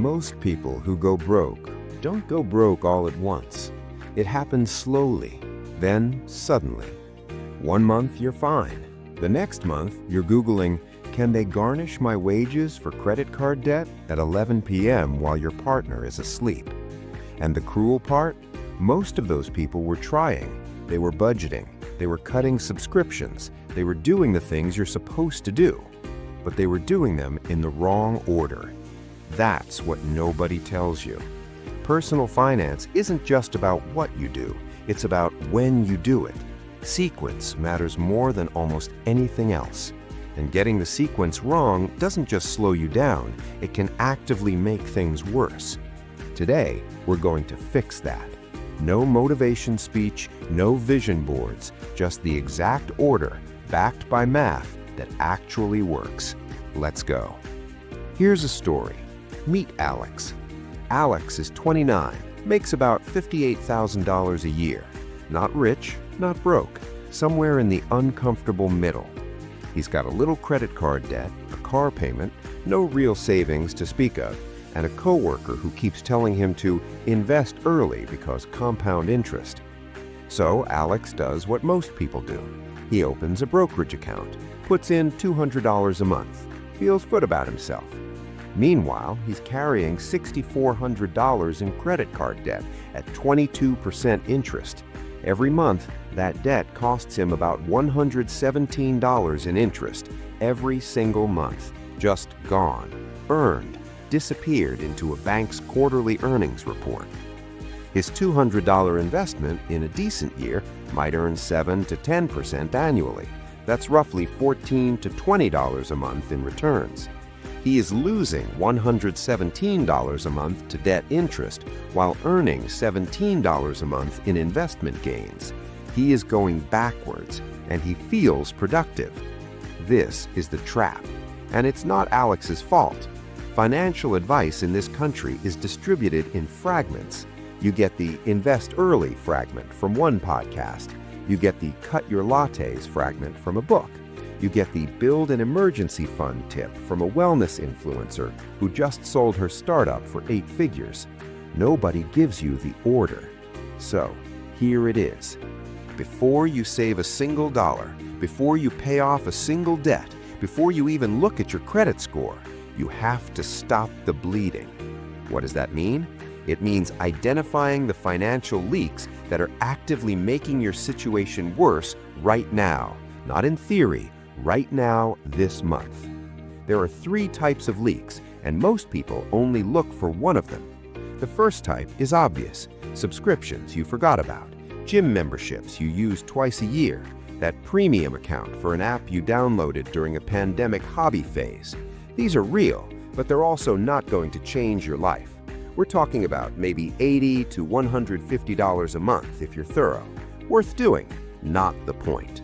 Most people who go broke don't go broke all at once. It happens slowly, then suddenly. One month you're fine. The next month you're Googling, can they garnish my wages for credit card debt at 11 p.m. while your partner is asleep? And the cruel part? Most of those people were trying. They were budgeting. They were cutting subscriptions. They were doing the things you're supposed to do. But they were doing them in the wrong order. That's what nobody tells you. Personal finance isn't just about what you do, it's about when you do it. Sequence matters more than almost anything else. And getting the sequence wrong doesn't just slow you down, it can actively make things worse. Today, we're going to fix that. No motivation speech, no vision boards, just the exact order, backed by math, that actually works. Let's go. Here's a story. Meet Alex. Alex is 29, makes about $58,000 a year. Not rich, not broke, somewhere in the uncomfortable middle. He's got a little credit card debt, a car payment, no real savings to speak of, and a coworker who keeps telling him to invest early because compound interest. So Alex does what most people do. He opens a brokerage account, puts in $200 a month, feels good about himself. Meanwhile, he's carrying $6,400 in credit card debt at 22% interest. Every month, that debt costs him about $117 in interest every single month. Just gone, burned, disappeared into a bank's quarterly earnings report. His $200 investment in a decent year might earn 7 to 10% annually. That's roughly $14 to $20 a month in returns. He is losing $117 a month to debt interest while earning $17 a month in investment gains. He is going backwards, and he feels productive. This is the trap, and it's not Alex's fault. Financial advice in this country is distributed in fragments. You get the invest early fragment from one podcast. You get the cut your lattes fragment from a book. You get the build an emergency fund tip from a wellness influencer who just sold her startup for 8 figures. Nobody gives you the order. So, here it is. Before you save a single dollar, before you pay off a single debt, before you even look at your credit score, you have to stop the bleeding. What does that mean? It means identifying the financial leaks that are actively making your situation worse right now, not in theory, right now, this month. There are 3 types of leaks, and most people only look for one of them. The first type is obvious: subscriptions you forgot about, gym memberships you use twice a year, that premium account for an app you downloaded during a pandemic hobby phase. These are real, but they're also not going to change your life. We're talking about maybe $80 to $150 a month if you're thorough. Worth doing, not the point.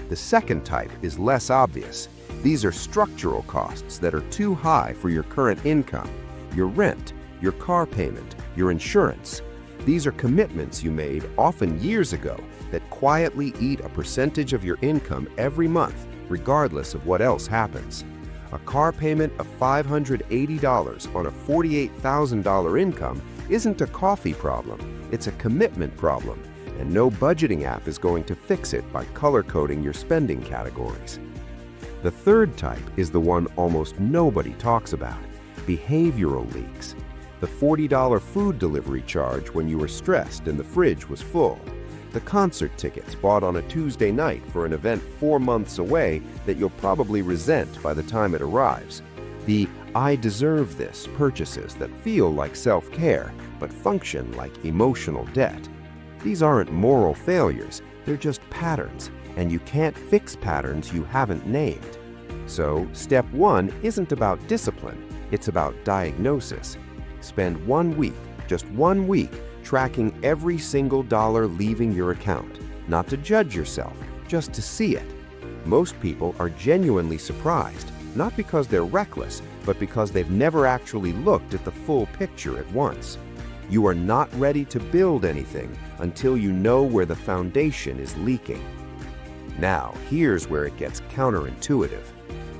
The second type is less obvious. These are structural costs that are too high for your current income, your rent, your car payment, your insurance. These are commitments you made often years ago that quietly eat a percentage of your income every month, regardless of what else happens. A car payment of $580 on a $48,000 income isn't a coffee problem, it's a commitment problem, and no budgeting app is going to fix it by color-coding your spending categories. The third type is the one almost nobody talks about: behavioral leaks. The $40 food delivery charge when you were stressed and the fridge was full. The concert tickets bought on a Tuesday night for an event 4 months away that you'll probably resent by the time it arrives. The "I deserve this" purchases that feel like self-care but function like emotional debt. These aren't moral failures, they're just patterns, and you can't fix patterns you haven't named. So, step 1 isn't about discipline, it's about diagnosis. Spend 1 week, just 1 week, tracking every single dollar leaving your account, not to judge yourself, just to see it. Most people are genuinely surprised, not because they're reckless, but because they've never actually looked at the full picture at once. You are not ready to build anything until you know where the foundation is leaking. Now, here's where it gets counterintuitive.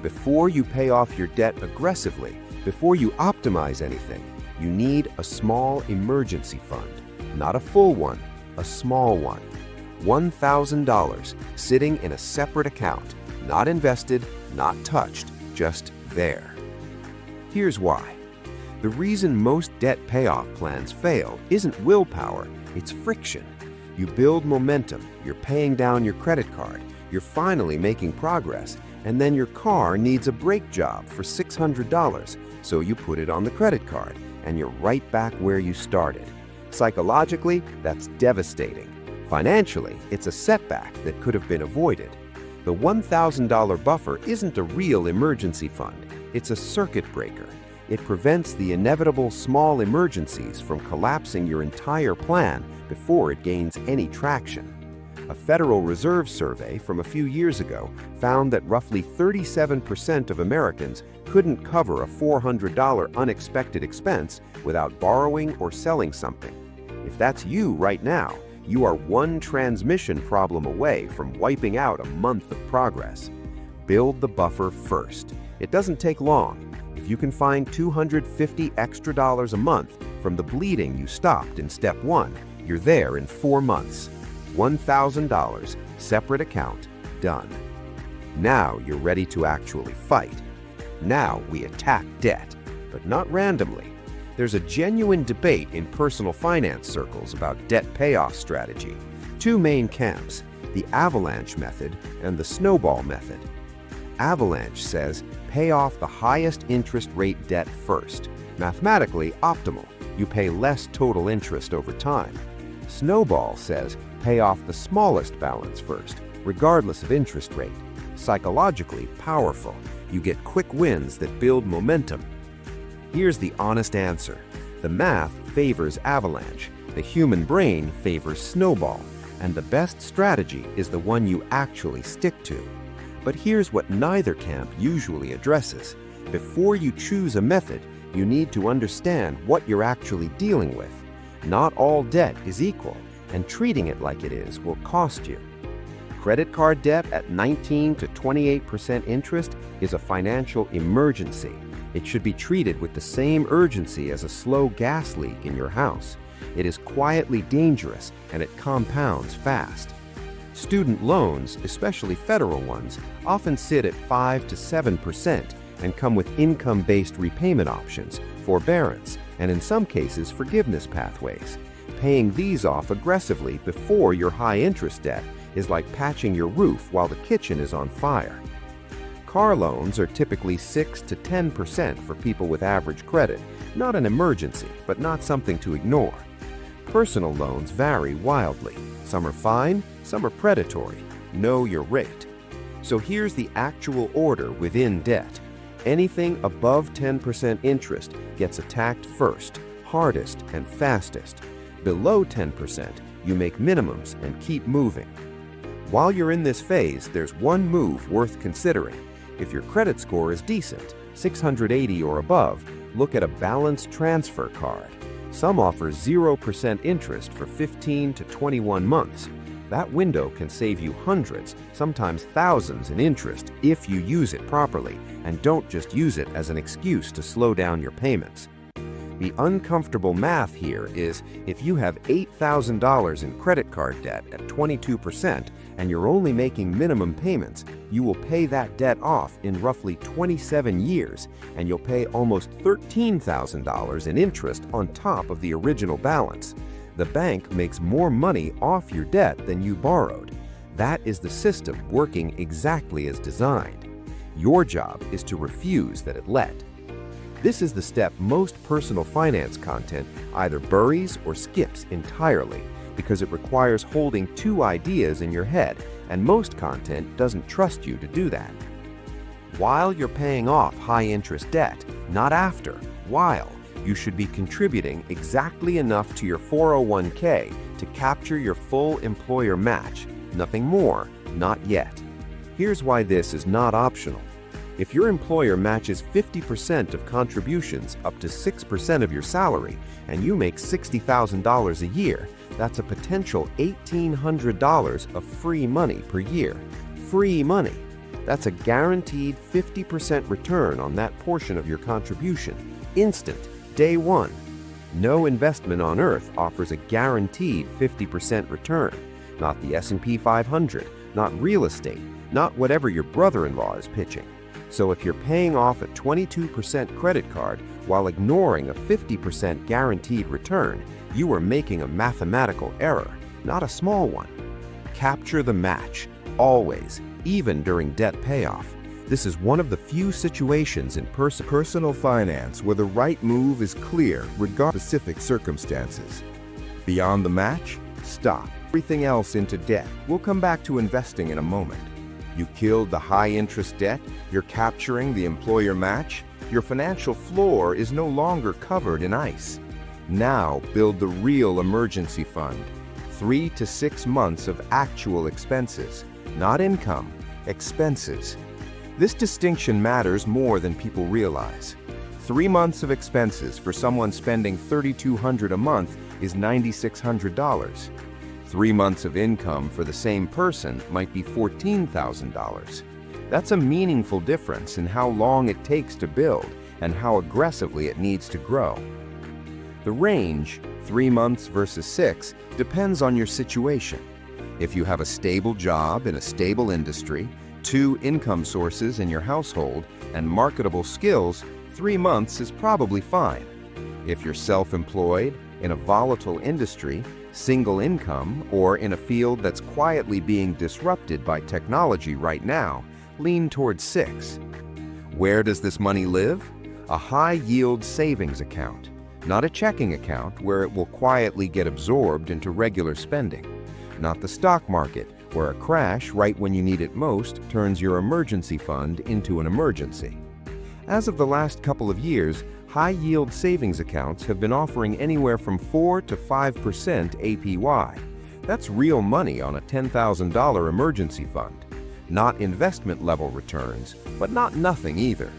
Before you pay off your debt aggressively, Before you optimize anything, you need a small emergency fund. Not a full one, a small one. $1,000 sitting in a separate account, not invested, not touched, just there. Here's why. The reason most debt payoff plans fail isn't willpower, it's friction. You build momentum, you're paying down your credit card, you're finally making progress, and then your car needs a brake job for $600, so you put it on the credit card, and you're right back where you started. Psychologically, that's devastating. Financially, it's a setback that could have been avoided. The $1,000 buffer isn't a real emergency fund, it's a circuit breaker. It prevents the inevitable small emergencies from collapsing your entire plan before it gains any traction. A Federal Reserve survey from a few years ago found that roughly 37% of Americans couldn't cover a $400 unexpected expense without borrowing or selling something. If that's you right now, you are one transmission problem away from wiping out a month of progress. Build the buffer first. It doesn't take long. If you can find $250 extra a month from the bleeding you stopped in step 1, you're there in 4 months. $1,000, separate account, done. Now you're ready to actually fight. Now we attack debt, but not randomly. There's a genuine debate in personal finance circles about debt payoff strategy. Two main camps, the avalanche method and the snowball method. Avalanche says pay off the highest interest rate debt first. Mathematically optimal. You pay less total interest over time. Snowball says pay off the smallest balance first, regardless of interest rate. Psychologically powerful. You get quick wins that build momentum. Here's the honest answer. The math favors avalanche, the human brain favors snowball, and the best strategy is the one you actually stick to. But here's what neither camp usually addresses. Before you choose a method, you need to understand what you're actually dealing with. Not all debt is equal, and treating it like it is will cost you. Credit card debt at 19 to 28% interest is a financial emergency. It should be treated with the same urgency as a slow gas leak in your house. It is quietly dangerous and it compounds fast. Student loans, especially federal ones, often sit at 5 to 7% and come with income-based repayment options, forbearance, and in some cases forgiveness pathways. Paying these off aggressively before your high-interest debt is like patching your roof while the kitchen is on fire. Car loans are typically 6 to 10% for people with average credit, not an emergency, but not something to ignore. Personal loans vary wildly. Some are fine, some are predatory. Know your rate. So here's the actual order within debt. Anything above 10% interest gets attacked first, hardest, and fastest. Below 10%, you make minimums and keep moving. While you're in this phase, there's one move worth considering. If your credit score is decent, 680 or above, look at a balanced transfer card. Some offer 0% interest for 15 to 21 months. That window can save you hundreds, sometimes thousands in interest if you use it properly and don't just use it as an excuse to slow down your payments. The uncomfortable math here is if you have $8,000 in credit card debt at 22% and you're only making minimum payments, you will pay that debt off in roughly 27 years and you'll pay almost $13,000 in interest on top of the original balance. The bank makes more money off your debt than you borrowed. That is the system working exactly as designed. Your job is to refuse that it let. This is the step most personal finance content either buries or skips entirely because it requires holding two ideas in your head, and most content doesn't trust you to do that. While you're paying off high-interest debt, not after, while, you should be contributing exactly enough to your 401k to capture your full employer match. Nothing more, not yet. Here's why this is not optional. If your employer matches 50% of contributions up to 6% of your salary and you make $60,000 a year, that's a potential $1,800 of free money per year. Free money. That's a guaranteed 50% return on that portion of your contribution. Instant, day one. No investment on earth offers a guaranteed 50% return. Not the S&P 500, not real estate, not whatever your brother-in-law is pitching. So if you're paying off a 22% credit card while ignoring a 50% guaranteed return, you are making a mathematical error, not a small one. Capture the match, always, even during debt payoff. This is one of the few situations in personal finance where the right move is clear regardless of specific circumstances. Beyond the match? Stop. Everything else into debt. We'll come back to investing in a moment. You killed the high-interest debt, you're capturing the employer match, your financial floor is no longer covered in ice. Now build the real emergency fund. 3 to 6 months of actual expenses, not income, expenses. This distinction matters more than people realize. 3 months of expenses for someone spending $3,200 a month is $9,600. 3 months of income for the same person might be $14,000. That's a meaningful difference in how long it takes to build and how aggressively it needs to grow. The range, 3 months versus 6, depends on your situation. If you have a stable job in a stable industry, 2 income sources in your household, and marketable skills, 3 months is probably fine. If you're self-employed, in a volatile industry, single income, or in a field that's quietly being disrupted by technology right now, lean towards 6. Where does this money live? A high-yield savings account, not a checking account where it will quietly get absorbed into regular spending. Not the stock market, where a crash right when you need it most turns your emergency fund into an emergency. As of the last couple of years, high-yield savings accounts have been offering anywhere from 4 to 5% APY. That's real money on a $10,000 emergency fund. Not investment-level returns, but not nothing either.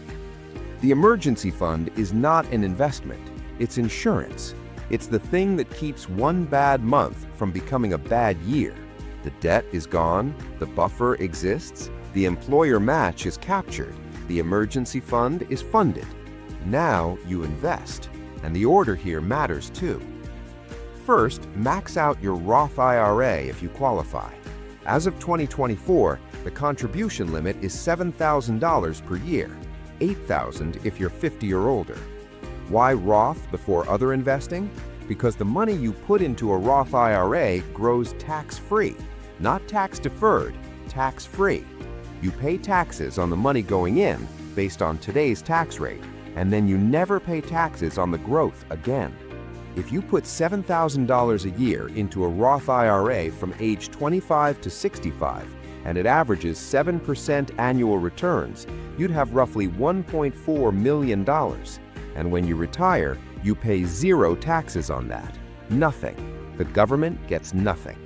The emergency fund is not an investment, it's insurance. It's the thing that keeps one bad month from becoming a bad year. The debt is gone, the buffer exists, the employer match is captured, the emergency fund is funded. Now you invest, and the order here matters too. First, max out your Roth IRA if you qualify. As of 2024, the contribution limit is $7,000 per year, $8,000 if you're 50 or older. Why Roth before other investing? Because the money you put into a Roth IRA grows tax-free, not tax-deferred, tax-free. You pay taxes on the money going in based on today's tax rate, and then you never pay taxes on the growth again. If you put $7,000 a year into a Roth IRA from age 25 to 65, and it averages 7% annual returns, you'd have roughly $1.4 million. And when you retire, you pay 0 taxes on that. Nothing. The government gets nothing.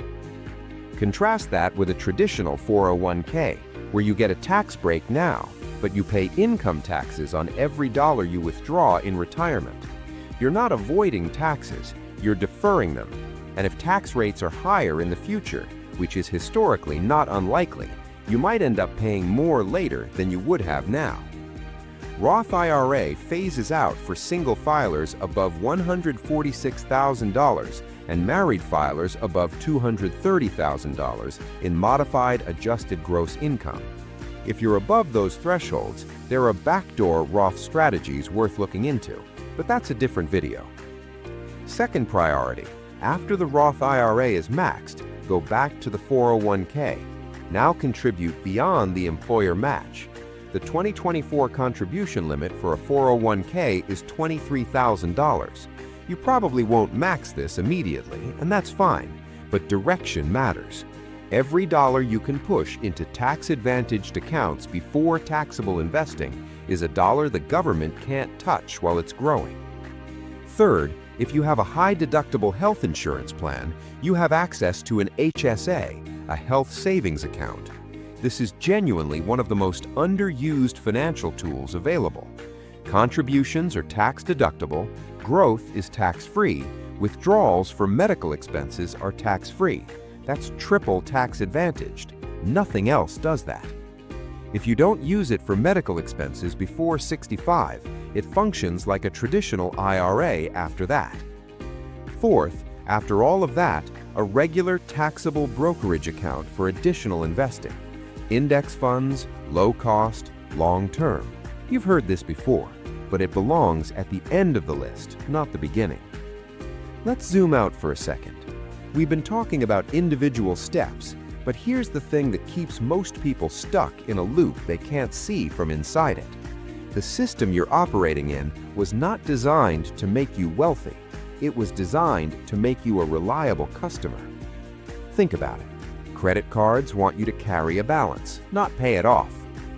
Contrast that with a traditional 401k, where you get a tax break now, but you pay income taxes on every dollar you withdraw in retirement. You're not avoiding taxes, you're deferring them. And if tax rates are higher in the future, which is historically not unlikely, you might end up paying more later than you would have now. Roth IRA phases out for single filers above $146,000 and married filers above $230,000 in modified adjusted gross income. If you're above those thresholds, there are backdoor Roth strategies worth looking into, but that's a different video. Second priority, after the Roth IRA is maxed, go back to the 401k. Now contribute beyond the employer match. The 2024 contribution limit for a 401k is $23,000. You probably won't max this immediately, and that's fine, but direction matters. Every dollar you can push into tax-advantaged accounts before taxable investing is a dollar the government can't touch while it's growing. Third, if you have a high-deductible health insurance plan, you have access to an HSA, a health savings account. This is genuinely one of the most underused financial tools available. Contributions are tax-deductible, growth is tax-free, withdrawals for medical expenses are tax-free. That's triple tax-advantaged. Nothing else does that. If you don't use it for medical expenses before 65, it functions like a traditional IRA after that. Fourth, after all of that, a regular taxable brokerage account for additional investing. Index funds, low cost, long term. You've heard this before, but it belongs at the end of the list, not the beginning. Let's zoom out for a second. We've been talking about individual steps, but here's the thing that keeps most people stuck in a loop they can't see from inside it. The system you're operating in was not designed to make you wealthy. It was designed to make you a reliable customer. Think about it. Credit cards want you to carry a balance, not pay it off.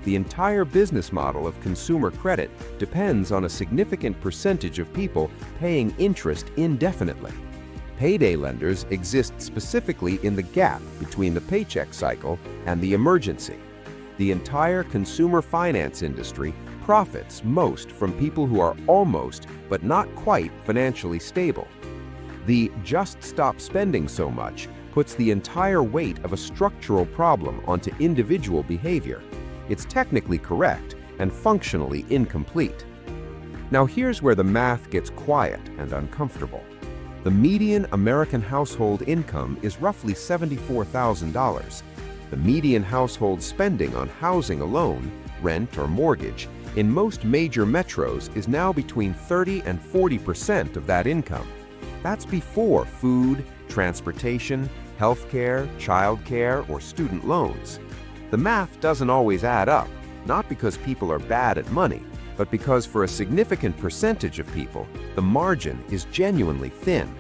The entire business model of consumer credit depends on a significant percentage of people paying interest indefinitely. Payday lenders exist specifically in the gap between the paycheck cycle and the emergency. The entire consumer finance industry profits most from people who are almost, but not quite, financially stable. The "just stop spending so much" puts the entire weight of a structural problem onto individual behavior. It's technically correct and functionally incomplete. Now here's where the math gets quiet and uncomfortable. The median American household income is roughly $74,000. The median household spending on housing alone, rent or mortgage, in most major metros is now between 30 and 40% of that income. That's before food, transportation, healthcare, childcare, or student loans. The math doesn't always add up, not because people are bad at money, but because for a significant percentage of people, the margin is genuinely thin.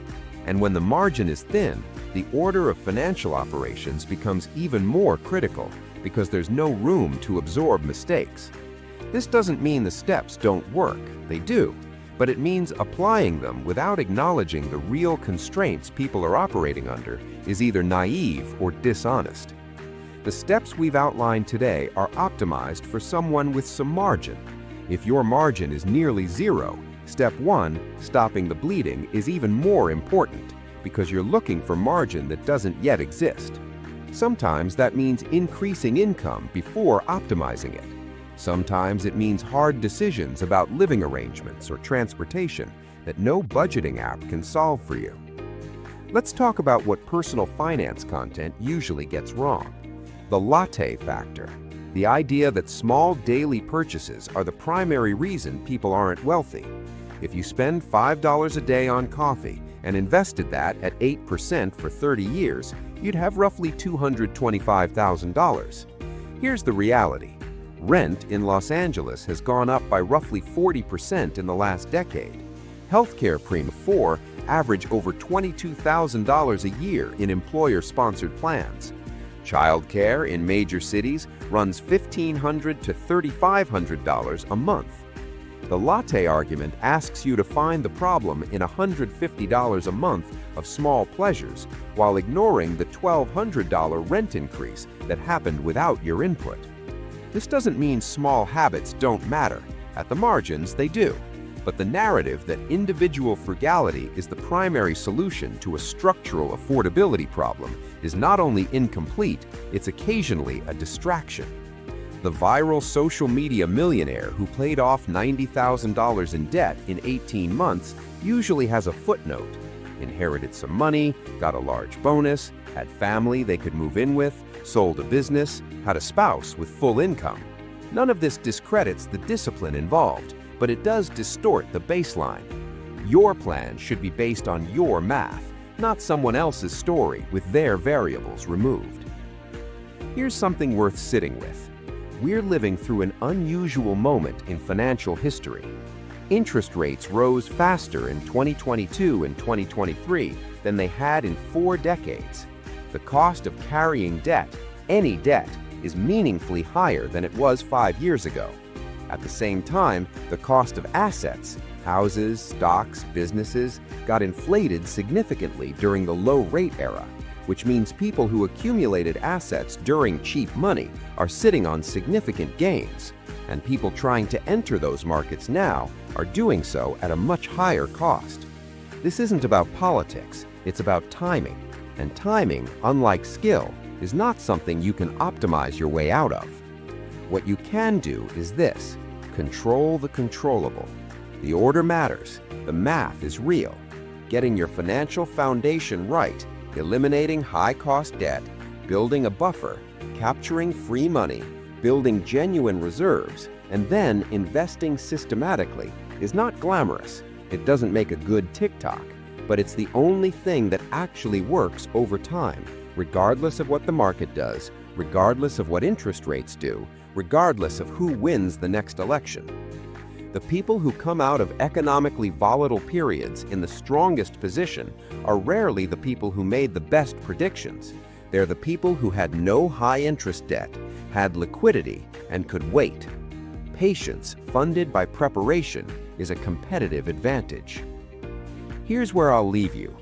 And when the margin is thin, the order of financial operations becomes even more critical because there's no room to absorb mistakes. This doesn't mean the steps don't work, they do, but it means applying them without acknowledging the real constraints people are operating under is either naive or dishonest. The steps we've outlined today are optimized for someone with some margin. If your margin is nearly zero, step 1, stopping the bleeding, is even more important because you're looking for margin that doesn't yet exist. Sometimes that means increasing income before optimizing it. Sometimes it means hard decisions about living arrangements or transportation that no budgeting app can solve for you. Let's talk about what personal finance content usually gets wrong. The latte factor. The idea that small daily purchases are the primary reason people aren't wealthy. If you spend $5 a day on coffee and invested that at 8% for 30 years, you'd have roughly $225,000. Here's the reality. Rent in Los Angeles has gone up by roughly 40% in the last decade. Healthcare premiums average over $22,000 a year in employer-sponsored plans. Childcare in major cities runs $1,500 to $3,500 a month. The latte argument asks you to find the problem in $150 a month of small pleasures while ignoring the $1,200 rent increase that happened without your input. This doesn't mean small habits don't matter. At the margins, they do. But the narrative that individual frugality is the primary solution to a structural affordability problem is not only incomplete, it's occasionally a distraction. The viral social media millionaire who paid off $90,000 in debt in 18 months usually has a footnote: inherited some money, got a large bonus, had family they could move in with, sold a business, had a spouse with full income. None of this discredits the discipline involved, but it does distort the baseline. Your plan should be based on your math, not someone else's story with their variables removed. Here's something worth sitting with. We're living through an unusual moment in financial history. Interest rates rose faster in 2022 and 2023 than they had in 4 decades. The cost of carrying debt, any debt, is meaningfully higher than it was 5 years ago. At the same time, the cost of assets, houses, stocks, businesses, got inflated significantly during the low-rate era, which means people who accumulated assets during cheap money are sitting on significant gains, and people trying to enter those markets now are doing so at a much higher cost. This isn't about politics, it's about timing, and timing, unlike skill, is not something you can optimize your way out of. What you can do is this: control the controllable. The order matters. The math is real. Getting your financial foundation right, eliminating high-cost debt, building a buffer, capturing free money, building genuine reserves, and then investing systematically is not glamorous. It doesn't make a good TikTok, but it's the only thing that actually works over time, regardless of what the market does, regardless of what interest rates do, regardless of who wins the next election. The people who come out of economically volatile periods in the strongest position are rarely the people who made the best predictions. They're the people who had no high-interest debt, had liquidity, and could wait. Patience, funded by preparation, is a competitive advantage. Here's where I'll leave you.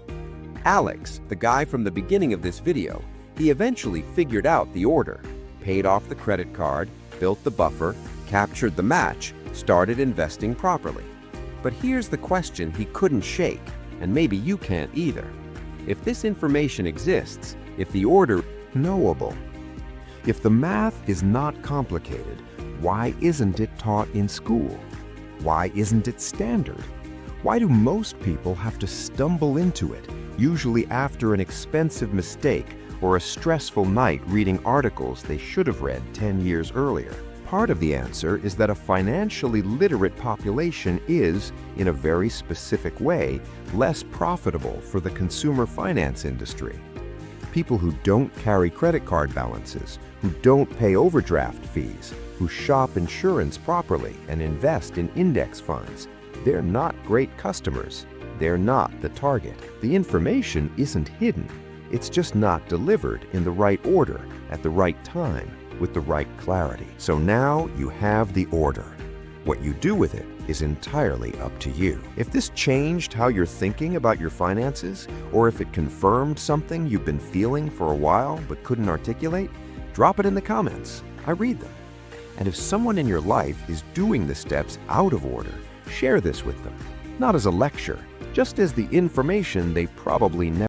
Alex, the guy from the beginning of this video, he eventually figured out the order, paid off the credit card, built the buffer, captured the match, started investing properly. But here's the question he couldn't shake, and maybe you can't either. If this information exists, if the order is knowable, if the math is not complicated, why isn't it taught in school? Why isn't it standard? Why do most people have to stumble into it, usually after an expensive mistake or a stressful night reading articles they should have read 10 years earlier? Part of the answer is that a financially literate population is, in a very specific way, less profitable for the consumer finance industry. People who don't carry credit card balances, who don't pay overdraft fees, who shop insurance properly and invest in index funds, they're not great customers. They're not the target. The information isn't hidden. It's just not delivered in the right order, at the right time, with the right clarity. So now you have the order. What you do with it is entirely up to you. If this changed how you're thinking about your finances, or if it confirmed something you've been feeling for a while but couldn't articulate, drop it in the comments. I read them. And if someone in your life is doing the steps out of order, share this with them. Not as a lecture, just as the information they probably never